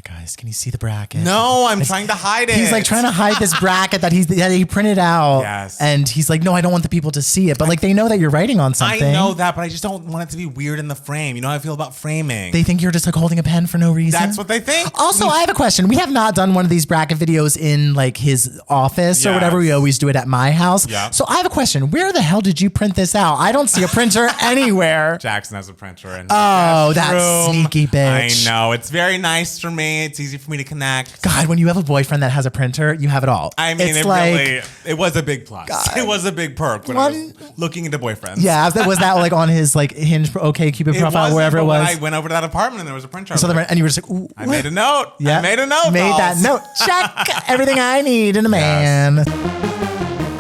guys. Can you see the bracket? No, I'm trying to hide it. He's like trying to hide this bracket that he printed out. Yes. And he's like, no, I don't want the people to see it. But like, they know that you're writing on something. I know that, but I just don't want it to be weird in the frame. You know how I feel about framing. They think you're just like holding a pen for no reason. That's what they think. Also, I have a question. We have not done one of these bracket videos in like his office or whatever. We always do it at my house. Yeah. So I have a question. Where the hell did you print this out? I don't see a printer anywhere. Jackson has a printer in Oh, that room. sneaky bitch. I know. It's very nice for me. It's easy for me to connect. God, when you have a boyfriend that has a printer, you have it all. I mean, it was a big plus. God. It was a big perk when I was looking into boyfriends. Yeah, was that like on his like Hinge, OkCupid profile, wherever it was? I went over to that apartment and there was a printer. And you were just like, ooh. I made a note. Yeah. I made a note. Made that note. Check everything I need in a man.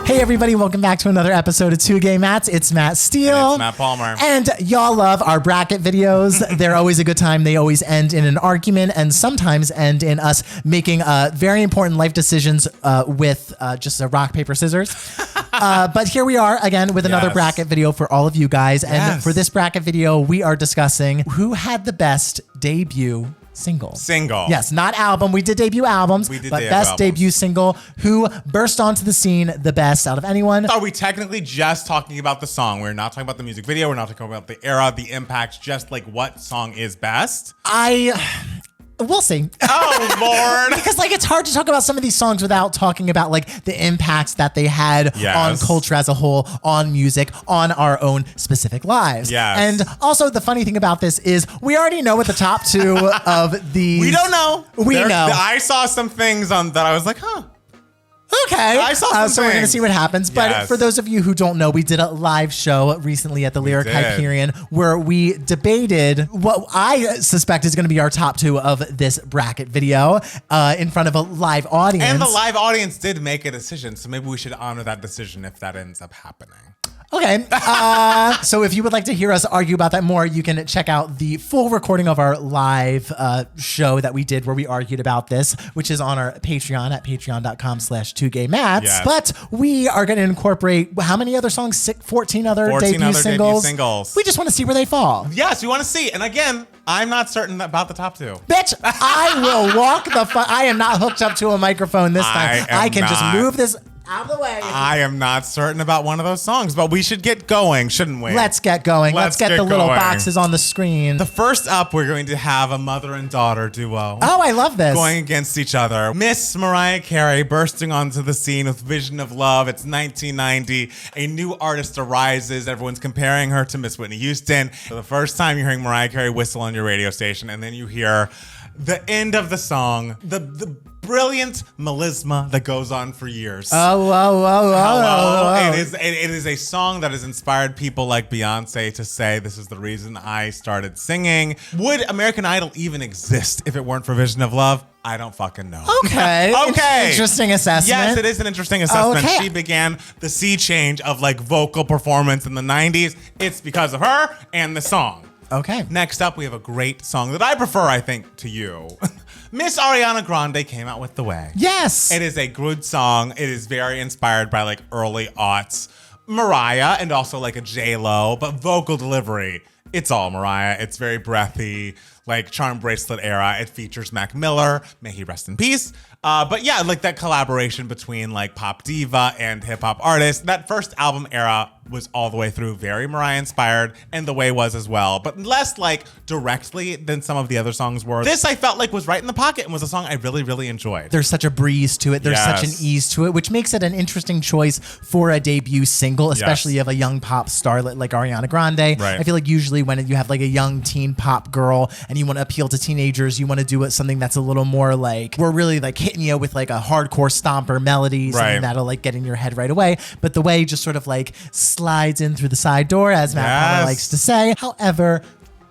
Hey everybody, welcome back to another episode of Two Gay Mats. It's Matt Steele. And it's Matt Palmer. And y'all love our bracket videos. They're always a good time. They always end in an argument and sometimes end in us making very important life decisions with just a rock, paper, scissors. But here we are again with another bracket video for all of you guys. And for this bracket video, we are discussing who had the best debut single. Yes, not album. We did debut albums, but best debut single. Who burst onto the scene the best out of anyone? Are we technically just talking about the song? We're not talking about the music video. We're not talking about the era, the impact, just like what song is best? We'll see. Oh, Lord. Because like it's hard to talk about some of these songs without talking about like the impacts that they had on culture as a whole, on music, on our own specific lives. Yes. And also the funny thing about this is we already know what the top two of these. We don't know. We know. I saw some things on that I was like, huh. Okay. I saw some so we're going to see what happens. But for those of you who don't know, we did a live show recently at the Lyric Hyperion where we debated what I suspect is going to be our top two of this bracket video in front of a live audience. And the live audience did make a decision, so maybe we should honor that decision if that ends up happening. Okay. So if you would like to hear us argue about that more, you can check out the full recording of our live show that we did where we argued about this, which is on our Patreon at patreon.com/2gaymats. Yes. But we are going to incorporate how many other songs? 14 other debut singles. We just want to see where they fall. Yes, we want to see. And again, I'm not certain about the top two. Bitch, I will walk the I am not hooked up to a microphone this time. I can just move this out of the way. I am not certain about one of those songs, but we should get going, shouldn't we? Let's get going. Let's get the little boxes on the screen. The first up, we're going to have a mother and daughter duo. Oh, I love this. Going against each other. Miss Mariah Carey bursting onto the scene with Vision of Love. It's 1990. A new artist arises. Everyone's comparing her to Miss Whitney Houston. For the first time, you're hearing Mariah Carey whistle on your radio station, and then you hear the end of the song, the brilliant melisma that goes on for years. Oh. It is a song that has inspired people like Beyonce to say, this is the reason I started singing. Would American Idol even exist if it weren't for Vision of Love? I don't fucking know. Okay. Interesting assessment. Yes, it is an interesting assessment. Okay. She began the sea change of like vocal performance in the 90s. It's because of her and the song. Okay. Next up, we have a great song that I prefer, I think, to you. Miss Ariana Grande came out with The Way. Yes. It is a good song. It is very inspired by like early aughts Mariah and also like a J-Lo, but vocal delivery, it's all Mariah. It's very breathy, like Charm Bracelet era. It features Mac Miller. May he rest in peace. But yeah, like that collaboration between like pop diva and hip hop artist. That first album era was all the way through very Mariah inspired, and The Way was as well, but less like directly than some of the other songs were. This I felt like was right in the pocket and was a song I really, really enjoyed. There's such a breeze to it. There's such an ease to it, which makes it an interesting choice for a debut single, especially of a young pop starlet like Ariana Grande. Right. I feel like usually when you have like a young teen pop girl and you want to appeal to teenagers, you want to do something that's a little more like, we're really like hitting you with like a hardcore stomper melody, something that'll like get in your head right away. But The Way just sort of like slides in through the side door, as Matt Palmer likes to say. However,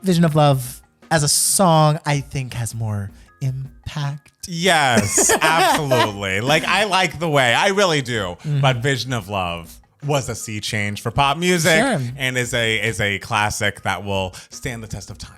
Vision of Love as a song, I think has more impact. Yes, absolutely. Like I like The Way, I really do. But Vision of Love was a sea change for pop music and is a classic that will stand the test of time.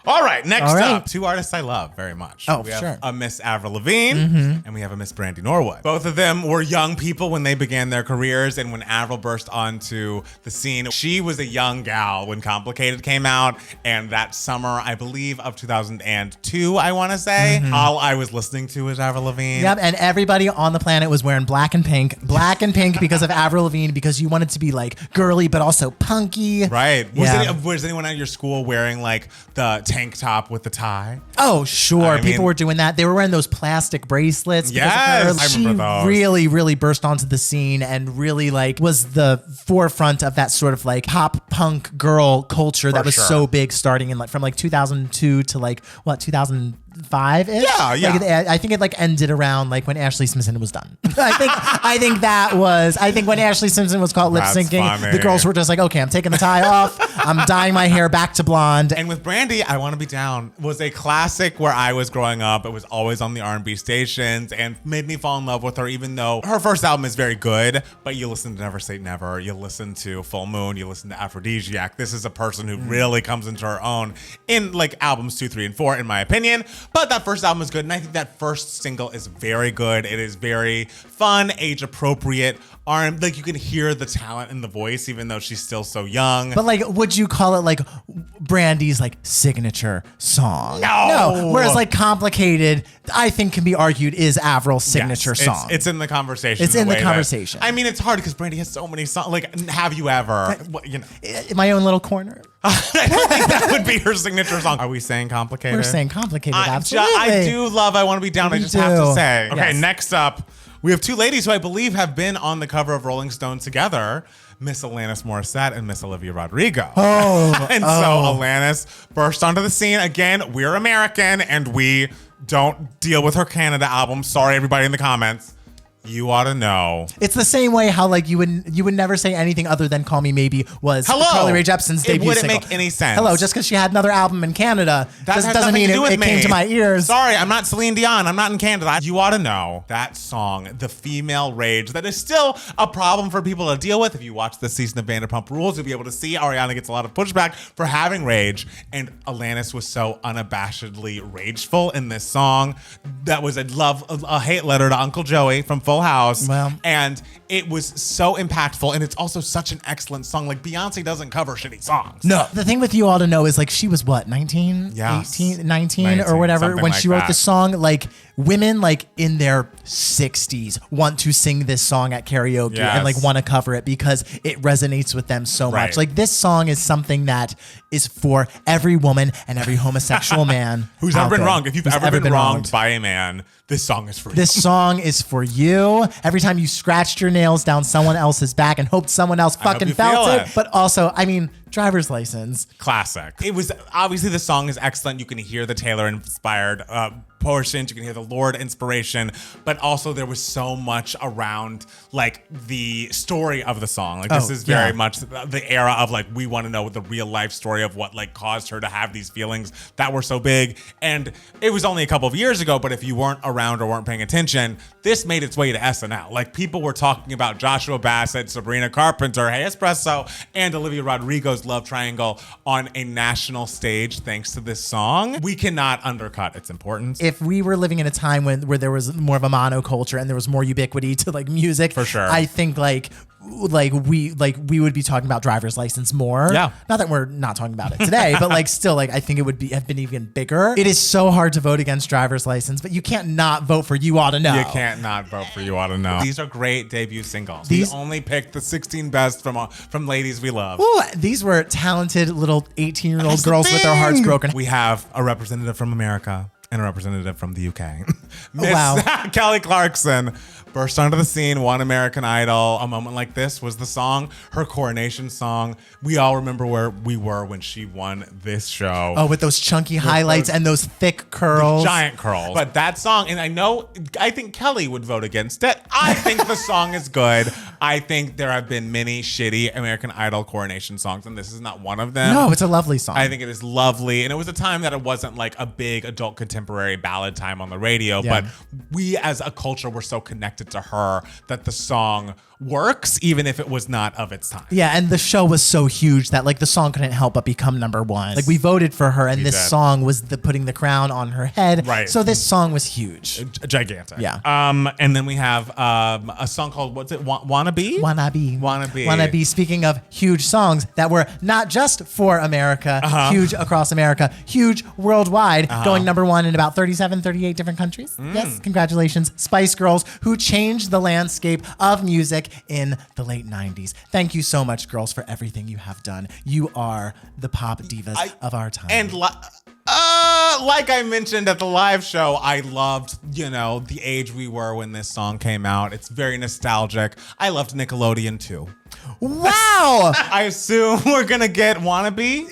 All right, next All right. up, two artists I love very much. Oh, we have sure. a Miss Avril Lavigne and we have a Miss Brandy Norwood. Both of them were young people when they began their careers, and when Avril burst onto the scene, she was a young gal when Complicated came out, and that summer, I believe, of 2002, I want to say, all I was listening to was Avril Lavigne. Yep, and everybody on the planet was wearing black and pink. Black and pink because of Avril Lavigne, because you wanted to be like girly but also punky. Right. Yeah. Was anyone at your school wearing like the tank top with the tie? Oh, sure. I People mean- were doing that. They were wearing those plastic bracelets. because of Yes, her. I She remember those. really, really burst onto the scene and really like was the forefront of that sort of like pop punk girl culture that was sure. so big starting in like from like 2002 to like what 2005-ish? Yeah, yeah. Like, I think it like ended around like when Ashley Simpson was done. I think when Ashley Simpson was caught lip That's syncing, funny. the girls were just like, okay, I'm taking the tie off. I'm dyeing my hair back to blonde. And with Brandy, I Want to Be Down was a classic where I was growing up. It was always on the R&B stations and made me fall in love with her, even though her first album is very good. But you listen to Never Say Never, you listen to Full Moon, you listen to Aphrodisiac. This is a person who really comes into her own in like albums 2, 3, and 4, in my opinion. But that first album is good. And I think that first single is very good. It is very fun, age appropriate. Like you can hear the talent in the voice, even though she's still so young. But like, would you call it like Brandy's like signature song? No. Whereas like Complicated, I think can be argued is Avril's signature Yes, song. It's in the conversation. It's in the way that- conversation. I mean, it's hard because Brandy has so many songs. Like, have you ever? You know, In my own little corner. I think that would be her signature song. Are we saying Complicated? We're saying Complicated, I absolutely. do love I Want to Be Down. I We just have do. to say. Okay, Yes. next up, we have two ladies who I believe have been on the cover of Rolling Stone together. Miss Alanis Morissette and Miss Olivia Rodrigo. Oh, and so Alanis burst onto the scene. Again, we're American and we don't deal with her Canada album. Sorry, everybody in the comments. You ought to know. It's the same way how like you would never say anything other than "Call Me Maybe" was Hello. Carly Rae Jepsen's It debut wouldn't single. make any sense. Hello, just because she had another album in Canada That has doesn't nothing mean to do with it me. came to my ears. Sorry, I'm not Celine Dion. I'm not in Canada. You ought to know that song, The Female Rage, that is still a problem for people to deal with. If you watch this season of Vanderpump Rules, you'll be able to see Ariana gets a lot of pushback for having rage. And Alanis was so unabashedly rageful in this song. That was a hate letter to Uncle Joey from Full House. Well. And it was so impactful. And it's also such an excellent song. Like Beyonce doesn't cover shitty songs. No. The thing with You Ought to Know is like she was what, 19? Yes. 18, 19 or 19, whatever something when like she wrote that. the song. Like women like in their 60s want to sing this song at karaoke Yes. and like want to cover it because it resonates with them so Right. much. Like this song is something that is for every woman and every homosexual man Who's out ever been there wronged. If you've who's ever been wronged wronged. by a man, this song is for you. This song is for you. Every time you scratched your nails down someone else's back and hoped someone else hope fucking you felt feel it. it. But also, I mean, driver's license. Classic. It was obviously the song is excellent. You can hear the Taylor inspired portions. You can hear the Lord inspiration, but also there was so much around like the story of the song. Like this Oh, is very yeah. much the era of like we want to know the real life story of what like caused her to have these feelings that were so big. And it was only a couple of years ago, but if you weren't around or weren't paying attention, this made its way to SNL. Like people were talking about Joshua Bassett, Sabrina Carpenter, Hey Espresso, and Olivia Rodrigo's love triangle on a national stage thanks to this song. We cannot undercut its importance. If we were living in a time where there was more of a monoculture and there was more ubiquity to like music, For sure. I think like we would be talking about driver's license more. Yeah. Not that we're not talking about it today, but like still like I think it would have been even bigger. It is so hard to vote against driver's license, but you can't not vote for You Ought to Know. You can't not vote for You Ought to Know. These are great debut singles. These- we only picked the 16 best from ladies we love. Ooh, these were talented little 18-year-old That's the girls with their hearts thing. broken. We have a representative from America and a representative from the UK. Miss wow. Kelly Clarkson burst onto the scene, won American Idol. A Moment Like This was the song, her coronation song. We all remember where we were when she won this show. Oh, with those chunky highlights and those thick curls. Giant curls. But that song, and I think Kelly would vote against it. I think the song is good. I think there have been many shitty American Idol coronation songs, and this is not one of them. No, it's a lovely song. I think it is lovely. And it was a time that it wasn't like a big adult contemporary ballad time on the radio, Yeah. but we as a culture were so connected to her that the song works, even if it was not of its time. Yeah, and the show was so huge that like the song couldn't help but become number one. Like we voted for her, and this did. song was the putting the crown on her head. Right. So this song was huge. Gigantic. Yeah. And then we have a song called, what's it? Wannabe? Wannabe. Wannabe. Wannabe. Speaking of huge songs that were not just for America, huge across America, huge worldwide, going number one in about 37, 38 different countries. Yes, congratulations, Spice Girls, who changed the landscape of music in the late 90s. Thank you so much, girls, for everything you have done. You are the pop divas of our time. And like I mentioned at the live show, I loved, the age we were when this song came out. It's very nostalgic. I loved Nickelodeon too. Wow! I assume we're going to get Wannabe.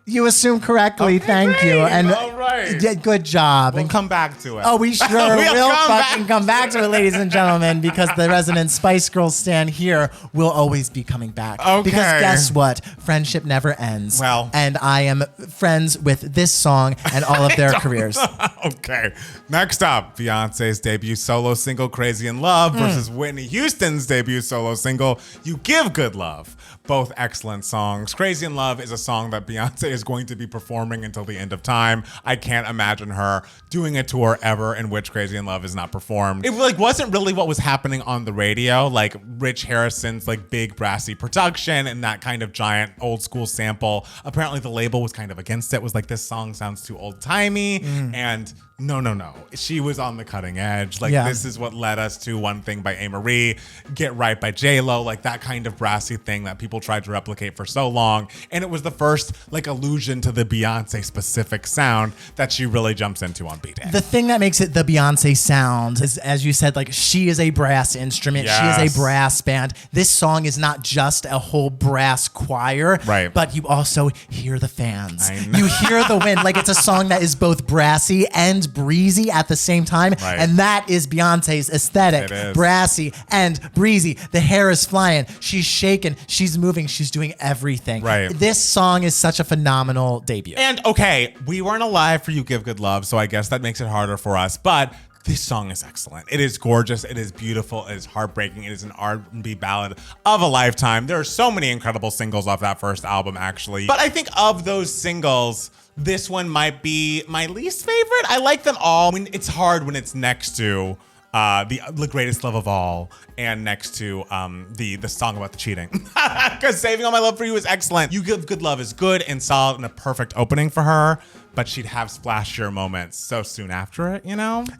You assume correctly. Thank you. And All right. yeah, good job. We'll And come back to it. oh, we sure will fucking come back to it, ladies and gentlemen, because the resident Spice Girls stand here will always be coming back. Okay. Because guess what? Friendship never ends. Well. And I am friends with this song and all of their careers. Okay. Next up, Beyonce's debut solo single, Crazy in Love, versus Whitney Houston's debut solo single, You Give Good Love. Both excellent songs. Crazy in Love is a song that Beyonce is going to be performing until the end of time. I can't imagine her doing a tour ever in which Crazy in Love is not performed. It wasn't really what was happening on the radio, like Rich Harrison's like big brassy production and that kind of giant old school sample. Apparently the label was kind of against it, was like, this song sounds too old timey. And no. She was on the cutting edge. Like, Yeah. this is what led us to One Thing by A-Marie, Get Right by J-Lo, like that kind of brassy thing that people tried to replicate for so long. And it was the first like allusion to the Beyonce specific sound that she really jumps into on B-Day. The thing that makes it the Beyonce sound is, as you said, like she is a brass instrument. She Yes. is a brass band. This song is not just a whole brass choir, Right. but you also hear the fans. I know. You hear the wind. Like it's a song that is both brassy and breezy at the same time. Right. And that is Beyonce's aesthetic. It is. Brassy and breezy. The hair is flying. She's shaking. She's moving. She's doing everything. Right. This song is such a phenomenal debut. And okay, we weren't alive for You Give Good Love, so I guess that makes it harder for us. But this song is excellent. It is gorgeous. It is beautiful. It is heartbreaking. It is an R&B ballad of a lifetime. There are so many incredible singles off that first album, actually. But I think of those singles, this one might be my least favorite. I like them all. I mean, it's hard when it's next to the greatest love of all, and next to the song about the cheating, because Saving All My Love for You is excellent. You Give Good Love is good and solid and a perfect opening for her, but she'd have splashier moments so soon after it,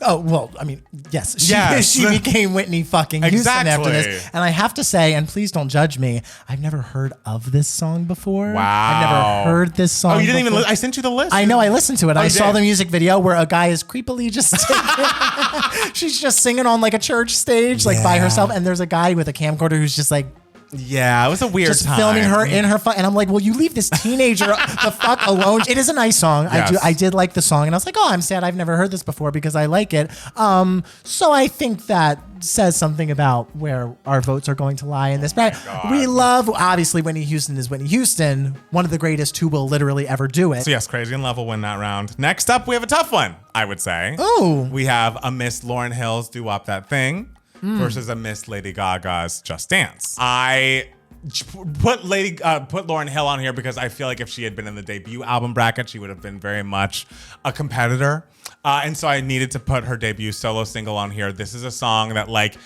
Oh, well, I mean, yes. Yes. She became Whitney fucking Houston after Exactly. this. And I have to say, and please don't judge me, I've never heard of this song before. Wow. I've never heard this song Oh, you didn't even before. I sent you the list. I know, I listened to it. I you saw did? the music video where a guy is creepily just singing. She's just singing on like a church stage, like by Yeah. herself. And there's a guy with a camcorder who's just like, Yeah, it was a weird just time. filming her in her and I'm like, well, you leave this teenager the fuck alone. It is a nice song. Yes. I did like the song, and I was like, oh, I'm sad I've never heard this before because I like it. So I think that says something about where our votes are going to lie in this. But we love, obviously, Whitney Houston is Whitney Houston, one of the greatest who will literally ever do it. So yes, Crazy in Love will win that round. Next up, we have a tough one, I would say. Oh. We have a Miss Lauryn Hill's Do Wop That Thing versus a Miss Lady Gaga's Just Dance. I put Lauryn Hill on here because I feel like if she had been in the debut album bracket, she would have been very much a competitor. And so I needed to put her debut solo single on here. This is a song that, like,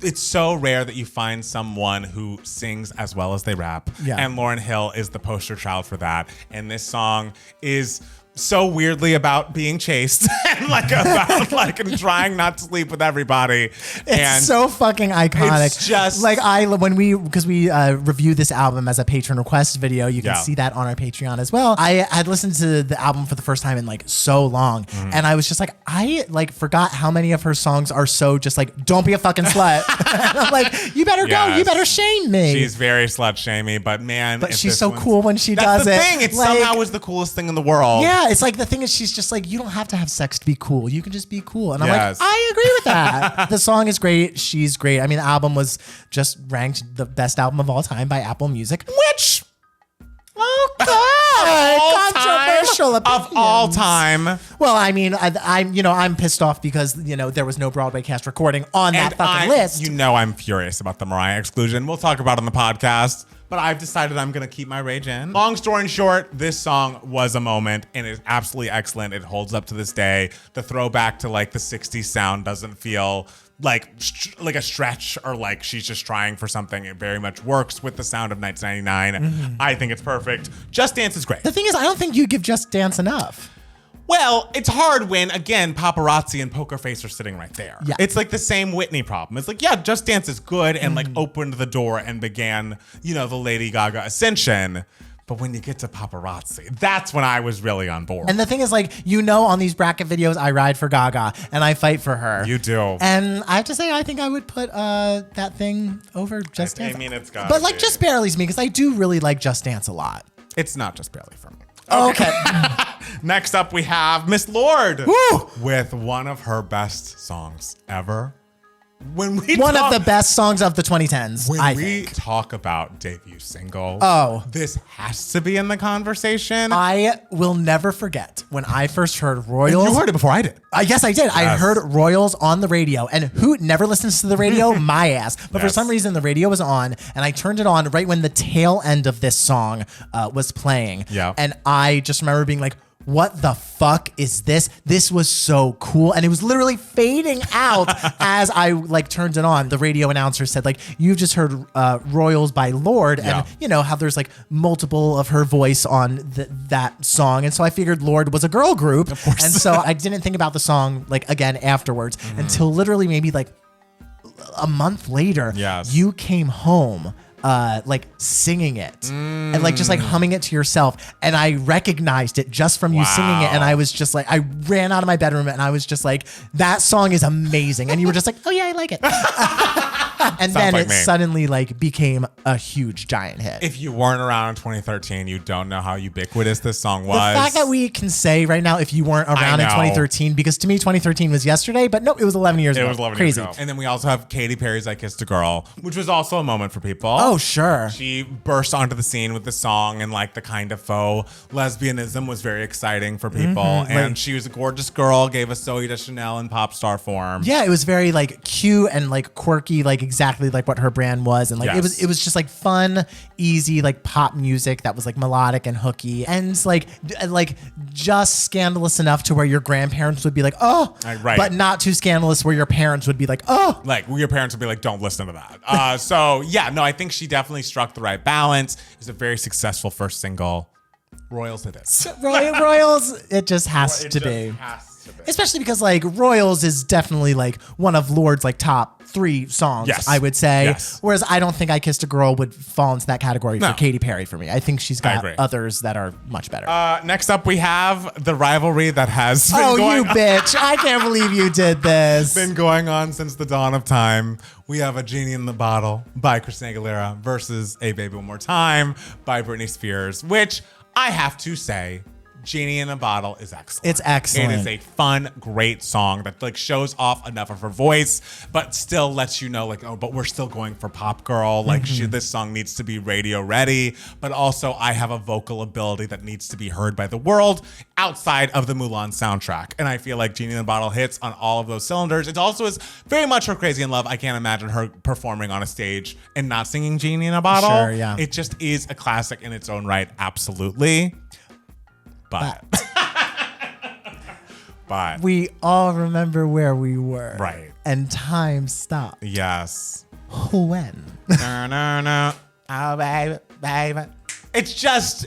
it's so rare that you find someone who sings as well as they rap. Yeah. And Lauryn Hill is the poster child for that. And this song is so weirdly about being chased and like about like trying not to sleep with everybody. It's so fucking iconic. It's just like because we reviewed this album as a patron request video. You can Yeah. see that on our Patreon as well. I had listened to the album for the first time in like so long, and I was just like, I like forgot how many of her songs are so just like, don't be a fucking slut. And I'm like, you better go, you Yes. better shame me. She's very slut shamey, but man, But if she's this so one's- cool when she That's does the it. thing. It Like, somehow was the coolest thing in the world. yeah, it's like the thing is she's just like, you don't have to have sex to be cool. You can just be cool. And I'm Yes. like, I agree with that. The song is great. She's great. I mean, the album was just ranked the best album of all time by Apple Music. Which Controversial of opinions. all time. Well, I mean, I'm pissed off because there was no Broadway cast recording on that fucking list. I'm furious about the Mariah exclusion. We'll talk about it on the podcast, but I've decided I'm going to keep my rage in. Long story short, this song was a moment and is absolutely excellent. It holds up to this day. The throwback to like the 60s sound doesn't feel like a stretch or like she's just trying for something. It very much works with the sound of 1999. I think it's perfect. Just Dance is great. The thing is, I don't think you give Just Dance enough. Well, it's hard when, again, Paparazzi and Poker Face are sitting right there. Yeah. It's like the same Whitney problem. It's like, yeah, Just Dance is good and like opened the door and began, the Lady Gaga ascension. But when you get to Paparazzi, that's when I was really on board. And the thing is, like, on these bracket videos, I ride for Gaga and I fight for her. You do. And I have to say, I think I would put that thing over Just Dance. I mean, it's got. But like, just barely's me because I do really like Just Dance a lot. It's not just barely for me. Okay. Next up, we have Miss Lord Woo! with one of her best songs ever. One of the best songs of the 2010s, When I we think. talk about debut single, this has to be in the conversation. I will never forget when I first heard Royals. You heard it before I did. Yes, I did. I Yes. heard Royals on the radio, and who never listens to the radio? My ass. But for Yes. some reason, the radio was on, and I turned it on right when the tail end of this song was playing. Yeah. And I just remember being like, what the fuck is this? This was so cool. And it was literally fading out as I like turned it on. The radio announcer said, like, you've just heard Royals by Lord. Yeah. And how there's like multiple of her voice on that song. And so I figured Lord was a girl group. Of course. And so I didn't think about the song like again afterwards until literally maybe like a month later. Yes. You came home like singing it and like just like humming it to yourself, and I recognized it just from you singing it, and I was just like, I ran out of my bedroom and I was just like, that song is amazing, and you were just like, oh yeah, I like it. And then like it me. suddenly like became a huge giant hit. If you weren't around in 2013, you don't know how ubiquitous this song was. The fact that we can say right now, if you weren't around in know. 2013, because to me 2013 was yesterday, but no, it was 11 years ago. It was 11 Crazy. years ago. And then we also have Katy Perry's I Kissed a Girl, which was also a moment for people. Oh, sure. She burst onto the scene with the song, and like the kind of faux lesbianism was very exciting for people. And she was a gorgeous girl, gave us Zoe Deschanel in pop star form. Yeah, it was very like cute and like quirky, like exactly like what her brand was, and like Yes. it was just like fun, easy like pop music that was like melodic and hooky, and like just scandalous enough to where your grandparents would be like, oh, Right. but not too scandalous where your parents would be like, oh. Like your parents would be like, don't listen to that. So yeah, no, I think she definitely struck the right balance. It was a very successful first single. Royals it is. Royals, it just has to be. Especially because like Royals is definitely like one of Lord's like top 3 songs, Yes. I would say. Yes. Whereas I don't think I Kissed a Girl would fall into that category No. for Katy Perry for me. I think she's got agree. others that are much better. Next up, we have the rivalry that has been oh, going you bitch. I can't believe you did this. been going on since the dawn of time. We have A Genie in the Bottle by Christina Aguilera versus A Baby One More Time by Britney Spears, which I have to say, Genie in a Bottle is excellent. It's excellent. It is a fun, great song that like shows off enough of her voice, but still lets you know like, oh, but we're still going for pop girl. Like this song needs to be radio ready, but also I have a vocal ability that needs to be heard by the world outside of the Mulan soundtrack. And I feel like Genie in a Bottle hits on all of those cylinders. It also is very much her Crazy in Love. I can't imagine her performing on a stage and not singing Genie in a Bottle. Sure, yeah. It just is a classic in its own right. Absolutely. But We all remember where we were. Right. And time stopped. yes. When? No. Oh, baby. It's just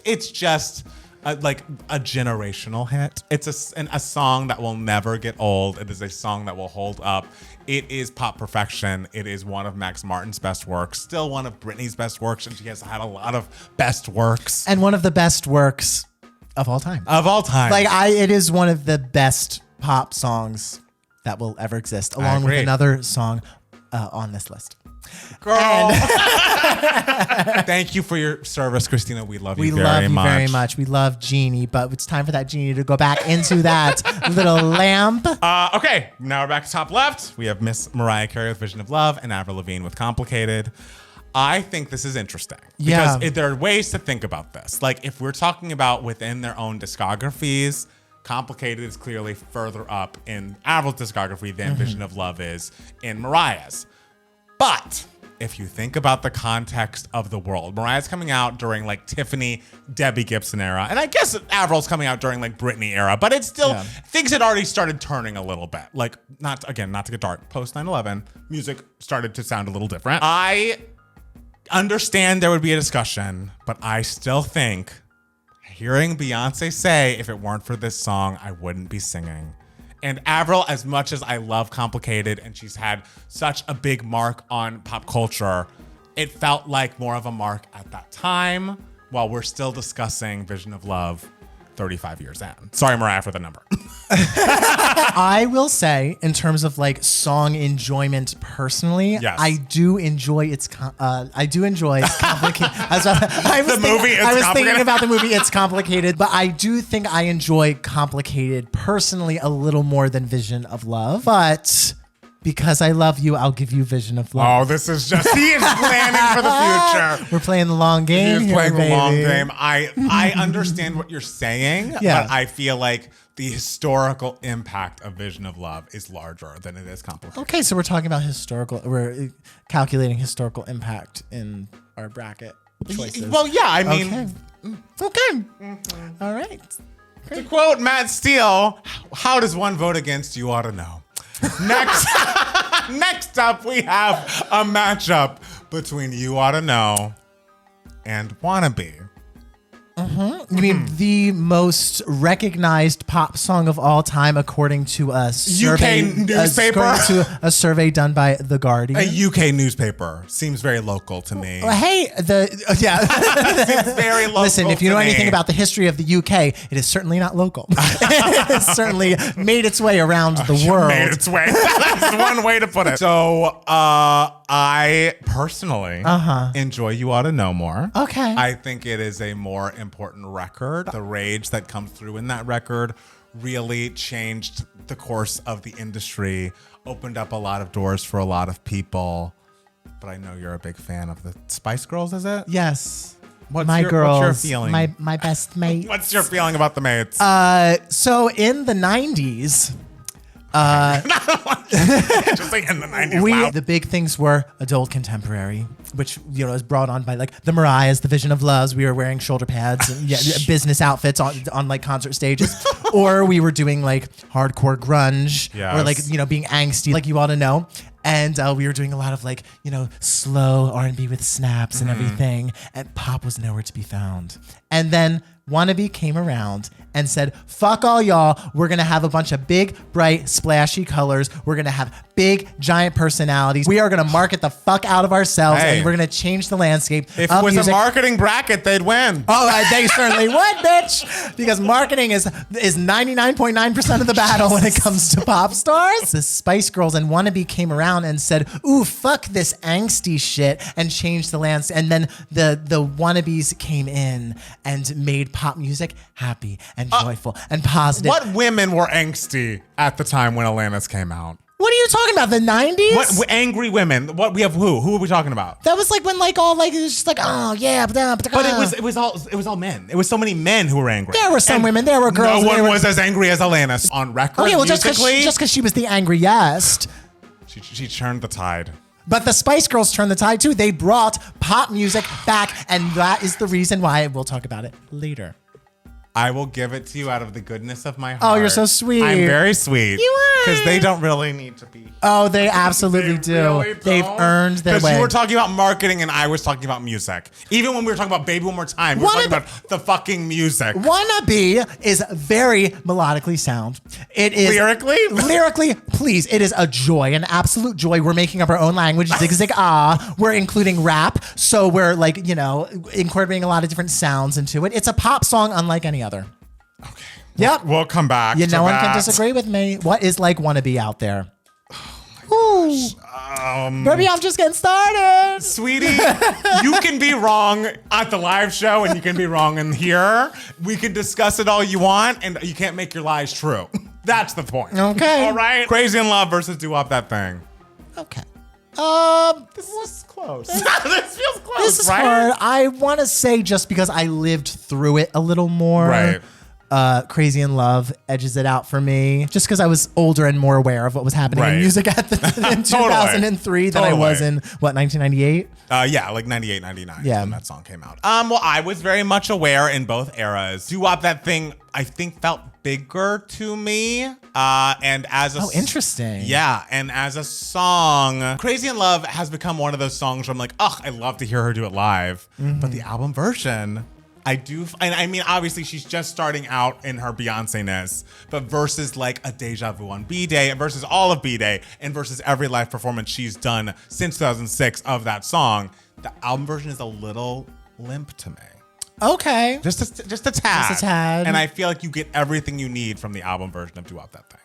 like a generational hit. It's a song that will never get old. It is a song that will hold up. It is pop perfection. It is one of Max Martin's best works, still one of Britney's best works, and she has had a lot of best works And one of the best works of all time. of all time. Like it is one of the best pop songs that will ever exist, along with agree. another song on this list. Girl. Thank you for your service, Christina. We love you We very love you much. very much. We love Genie, but it's time for that Genie to go back into that little lamp. Okay, now we're back to top left. We have Miss Mariah Carey with Vision of Love and Avril Lavigne with Complicated. I think this is interesting Yeah. because there are ways to think about this. Like if we're talking about within their own discographies, Complicated is clearly further up in Avril's discography than Vision of Love is in Mariah's. But if you think about the context of the world, Mariah's coming out during like Tiffany, Debbie Gibson era. And I guess Avril's coming out during like Britney era, but it's still, things had already started turning a little bit. Like not to get dark, post 9/11, music started to sound a little different. I understand there would be a discussion, but I still think hearing Beyonce say, if it weren't for this song, I wouldn't be singing. And Avril, as much as I love Complicated and she's had such a big mark on pop culture, it felt like more of a mark at that time while we're still discussing Vision of Love 35 years in. Sorry, Mariah, for the number. I will say, in terms of like song enjoyment personally, Yes. I do enjoy its. I do enjoy Complicated. I was thinking about the movie It's Complicated, but I do think I enjoy Complicated personally a little more than Vision of Love. But because I love you, I'll give you Vision of Love. Oh, this is just, he is planning for the future. We're playing the long game. He is here, playing the baby. long game. I understand what you're saying, Yeah. but I feel like the historical impact of Vision of Love is larger than it is Complicated. Okay, so we're talking about we're calculating historical impact in our bracket choices. Well, yeah, I mean, Okay. All right. to quote Matt Steele, how does one vote against you ought to know. Next up, we have a matchup between You Oughta Know and Wannabe. You mean the most recognized pop song of all time, according to a survey, newspaper? according to a survey done by The Guardian. A UK newspaper seems very local to me. Hey, Seems very local. Listen, if you to know me. anything about the history of the UK, it is certainly not local. It certainly made its way around the world. Made its way. That's one way to put it. So, I personally enjoy You Oughta Know more. Okay. I think it is a more important record. The rage that comes through in that record really changed the course of the industry, opened up a lot of doors for a lot of people. But I know you're a big fan of the Spice Girls, is it? Yes. What's my your girls, feeling? my best mate. What's your feeling about the mates? So in the 90s, Just like in the 90s. Wow. the big things were adult contemporary, which was brought on by like the Mariahs, the Vision of Loves. We were wearing shoulder pads and business outfits on like concert stages, or we were doing like hardcore grunge, Yes. or like being angsty, like You Oughta Know. And we were doing a lot of like slow R&B with snaps and everything, and pop was nowhere to be found. And then Wannabe came around and said, fuck all y'all. We're going to have a bunch of big, bright, splashy colors. We're going to have big, giant personalities. We are going to market the fuck out of ourselves, Hey. and we're going to change the landscape If of it was music. a marketing bracket, they'd win. Oh, they certainly would, bitch. Because marketing is 99.9% of the battle when it comes to pop stars. The Spice Girls and Wannabe came around and said, ooh, fuck this angsty shit, and changed the landscape. And then the Wannabes came in and made pop music happy and joyful and positive. What women were angsty at the time when Alanis came out? What are you talking about? The 90s? What angry women? What we have? Who? Who are we talking about? That was like when it was just like, oh yeah, But it was all men. It was so many men who were angry. There were some And women. There were girls. No one there were- was as angry as Alanis on record. Okay, well, just musically. because she was the angriest. She turned the tide. But the Spice Girls turned the tide too. They brought pop music back, and that is the reason why we'll talk about it later. I will give it to you out of the goodness of my heart. Oh, you're so sweet. I'm very sweet. You are. Because they don't really need to be. Oh, they absolutely do. Really They've don't. earned their way. Because you were talking about marketing and I was talking about music. Even when we were talking about Baby One More Time, we were talking about the fucking music. Wannabe is very melodically sound. It is lyrically, please. It is a joy, an absolute joy. We're making up our own language, zig zig ah. We're including rap, so we're like incorporating a lot of different sounds into it. It's a pop song unlike any other. Okay. Yep. We'll come back. No one can that. disagree with me. What is like Wannabe out there? Ooh. Maybe I'm just getting started. Sweetie, you can be wrong at the live show and you can be wrong in here. We can discuss it all you want and you can't make your lies true. That's the point. Okay. All right. Crazy in Love versus Do Wop That Thing. Okay. This is close. This feels close, This is right? hard. I want to say just because I lived through it a little more. Right. Crazy in Love edges it out for me, just because I was older and more aware of what was happening Right. in music in 2003 than I was in, 1998? Yeah, like 98, 99 Yeah. when that song came out. Well, I was very much aware in both eras. Do Wop That Thing, I think, felt bigger to me. And as a Oh, interesting. Yeah, and as a song, Crazy in Love has become one of those songs where I'm like, I love to hear her do it live. But the album version, I do, and I mean, obviously she's just starting out in her Beyonce-ness, but versus like a Deja Vu on B-Day, and versus all of B-Day, and versus every live performance she's done since 2006 of that song, the album version is a little limp to me. Okay. Just a tad. Just a tad. And I feel like you get everything you need from the album version of Do Wop That Thing.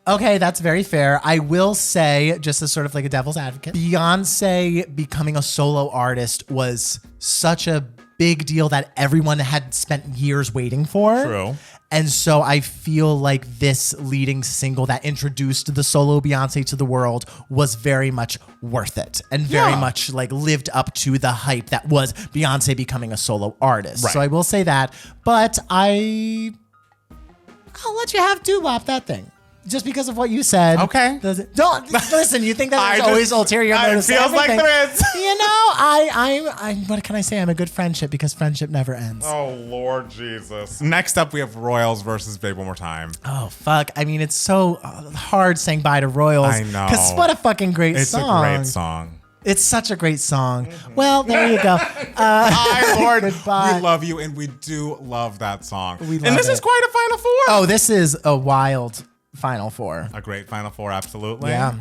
Okay, that's very fair. I will say, just as sort of like a devil's advocate, Beyonce becoming a solo artist was such a big deal that everyone had spent years waiting for. True. And so I feel like this leading single that introduced the solo Beyonce to the world was very much worth it and very Yeah. much like lived up to the hype that was Beyonce becoming a solo artist. Right. So I will say that, but I'll let you have Do Wop That Thing. Just because of what you said. Okay. Don't listen. You think that I there's just- always ulterior it motives? to feels like everything. there is. You know, I. What can I say? I'm a good friendship because friendship never ends. Oh, Lord Jesus. Next up, we have Royals versus Babe One More Time. Oh fuck! I mean, it's so hard saying bye to Royals. I know. Because what a fucking great It's song. a great song. It's such a great song. Well, there you go. Hi, Lord. Goodbye. We love you, and we do love that song. We love and this is it. quite a Final Four. Oh, this is a wild Final Four. A great Final Four, absolutely. Yeah.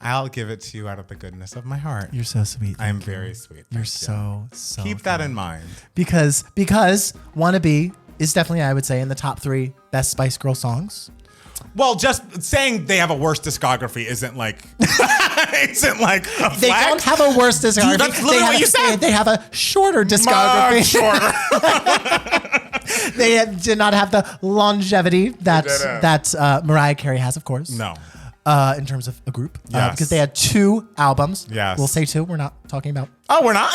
I'll give it to you out of the goodness of my heart. You're so sweet. I am very sweet. You're Thank you. so Keep that in mind. because Wannabe is definitely, I would say, in the top 3 best Spice Girl songs. Well, just saying they have a worse discography isn't like isn't like a They flag. don't have a worse discography. Dude, that's literally They have what you a- said. They have a shorter discography. Much shorter. They did not have the longevity that didn't. Mariah Carey has, of course. No. In terms of a group, Yes. because they had 2 albums. Yes. We'll say 2. We're not talking about. Oh, we're not?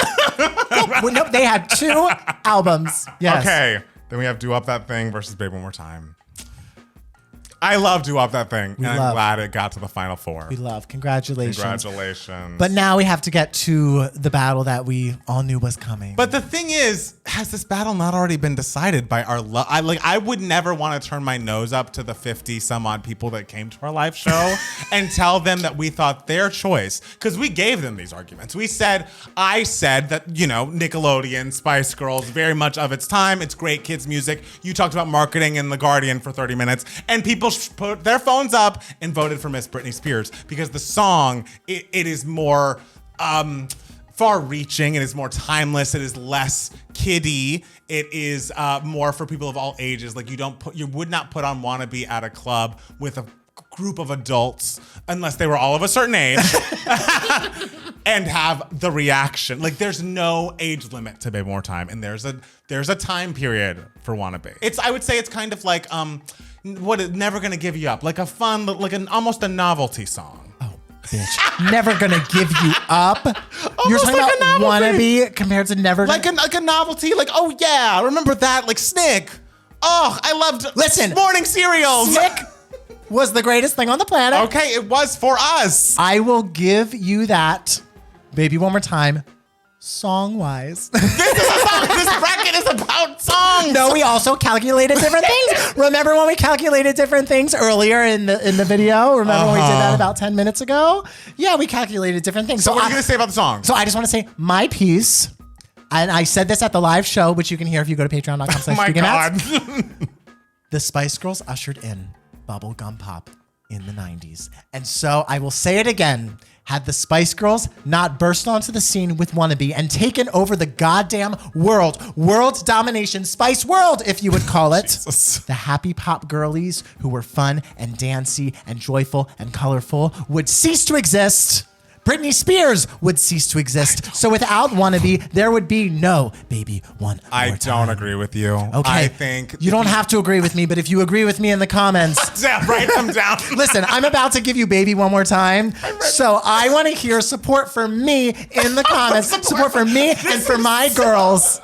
Well, no, they had 2 albums. Yes. Okay. Then we have Do Up That Thing versus Babe One More Time. I love Do Up That Thing, and I'm love. glad it got to the Final Four. We love. Congratulations. Congratulations. But now we have to get to the battle that we all knew was coming. But the thing is, has this battle not already been decided by our I would never want to turn my nose up to the 50 some odd people that came to our live show and tell them that we thought their choice, because we gave them these arguments. I said that, you know, Nickelodeon, Spice Girls, very much of its time. It's great kids music. You talked about marketing in The Guardian for 30 minutes, and people put their phones up and voted for Miss Britney Spears because the song, it is more far-reaching. It is more timeless. It is less kiddie. It is more for people of all ages. Like you would not put on "Wannabe" at a club with a group of adults unless they were all of a certain age and have the reaction. Like there's no age limit to Babe More Time, and there's a time period for "Wannabe." I would say it's kind of like Never Gonna Give You Up, like a fun, like almost a novelty song. oh, bitch, Never Gonna Give You Up. You're talking like a about novelty. Wannabe compared to Never. Like a novelty, like, oh yeah, remember that, like Snick. Oh, I loved morning cereals. Snick was the greatest thing on the planet. Okay, it was for us. I will give you that, baby, one more time, song-wise. This bracket is about songs. No, we also calculated different things. Remember when we calculated different things earlier in the video? Remember when we did that about 10 minutes ago? Yeah, we calculated different things. So what are you gonna say about the songs? So I just want to say my piece, and I said this at the live show, which you can hear if you go to Oh my patreon.com/veganats. The Spice Girls ushered in bubblegum pop in the 90s. And so I will say it again. had the Spice Girls not burst onto the scene with Wannabe and taken over the goddamn world domination, Spice World, if you would call it, the happy pop girlies who were fun and dancey and joyful and colorful would cease to exist. Britney Spears would cease to exist. So without Wannabe, there would be no Baby One More I Time. don't agree with you. Okay. I think you don't have to agree with me, but if you agree with me in the comments, write them down. listen, I'm about to give you Baby One More Time. So I want to hear support for me in the comments. support for me and for my girls.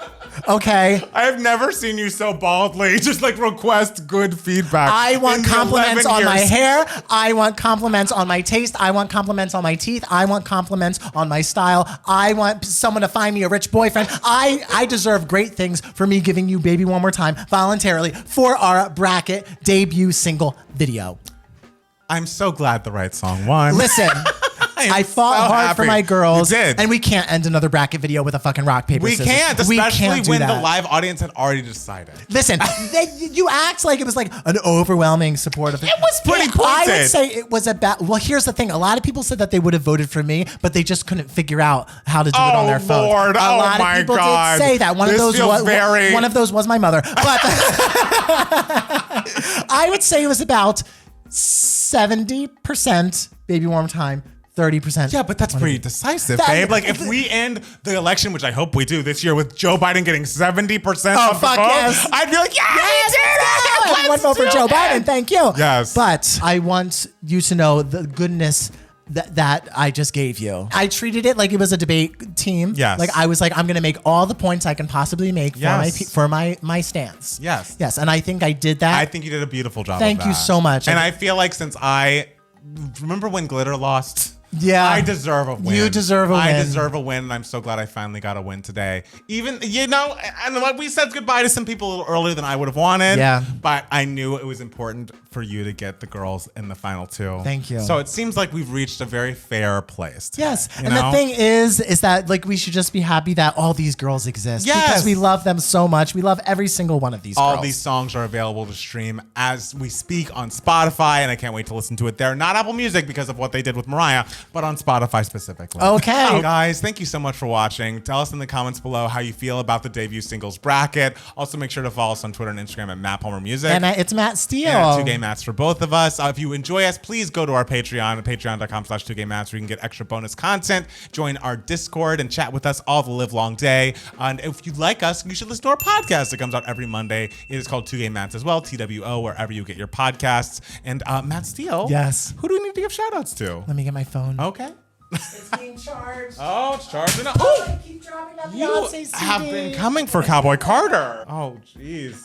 Okay. I have never seen you so baldly just like request good feedback. I want in the compliments 11 on my years. hair. I want compliments on my taste. I want compliments on my teeth. I want compliments on my style. I want someone to find me a rich boyfriend. I deserve great things for me giving you Baby One More Time voluntarily for our bracket debut single video. I'm so glad the right song won. Listen. I fought so hard for happy. my girls. You did. And we can't end another bracket video with a fucking rock, paper, We scissors. can't, We especially can't do when the that. live audience had already decided. Listen, you act like it was like an overwhelming support of it. It was pretty I pointed. would say it was about, well, here's the thing. A lot of people said that they would have voted for me, but they just couldn't figure out how to do it on their phone. Lord. A Oh, lot my of people God. did say that. One This of those feels was very- one of those was my mother. But I would say it was about 70% Baby Warm Time, 30%. Yeah, but that's pretty decisive, That- babe. Like, if we end the election, which I hope we do this year, with Joe Biden getting 70% Oh, of the fuck vote, yes. I'd be like, yeah, Yes, we did it! everyone Let's vote for do Joe it! Biden. Thank you. Yes. But I want you to know the goodness that I just gave you. I treated it like it was a debate team. Yes. Like I was like, I'm going to make all the points I can possibly make Yes. for my stance. Yes. Yes. And I think I did that. I think you did a beautiful job. Thank of you that. so much. And I feel like since I remember when Glitter lost. Yeah. I deserve a win. You deserve a win. I deserve a win, and I'm so glad I finally got a win today. Even, and we said goodbye to some people a little earlier than I would have wanted. Yeah. But I knew it was important for you to get the girls in the final two. Thank you. So it seems like we've reached a very fair place. Today, Yes. you And know? the thing is that like we should just be happy that all these girls exist. Yes. Because we love them so much. We love every single one of these All girls. these songs are available to stream as we speak on Spotify, and I can't wait to listen to it there. Not Apple Music because of what they did with Mariah, but on Spotify specifically. Okay. Guys, thank you so much for watching. Tell us in the comments below how you feel about the debut singles bracket. Also, make sure to follow us on Twitter and Instagram at Matt Palmer Music. And it's Matt Steele. Yeah, 2 Gay Mats for both of us. If you enjoy us, please go to our Patreon at patreon.com/2gaymats where you can get extra bonus content, join our Discord, and chat with us all the live long day. And if you like us, you should listen to our podcast. It comes out every Monday. It is called 2 Gay Mats as well, TWO, wherever you get your podcasts. And Matt Steele. Yes. Who do we need to give shout outs to? Let me get my phone. Okay. It's being charged. Oh, it's charging up. Oh, I keep dropping that you Beyonce CD. have been coming for Cowboy Carter. Oh, jeez.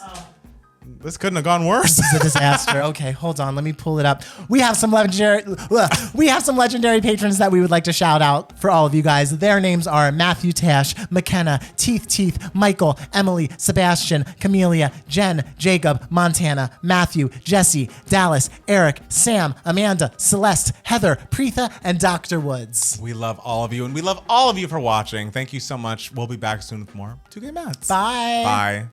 This couldn't have gone worse. It's a disaster. Okay, hold on. Let me pull it up. We have some legendary patrons that we would like to shout out for all of you guys. Their names are Matthew Tash, McKenna, Teeth, Michael, Emily, Sebastian, Camelia, Jen, Jacob, Montana, Matthew, Jesse, Dallas, Eric, Sam, Amanda, Celeste, Heather, Preetha, and Dr. Woods. We love all of you, and we love all of you for watching. Thank you so much. We'll be back soon with more 2 Gay Mats. Bye. Bye.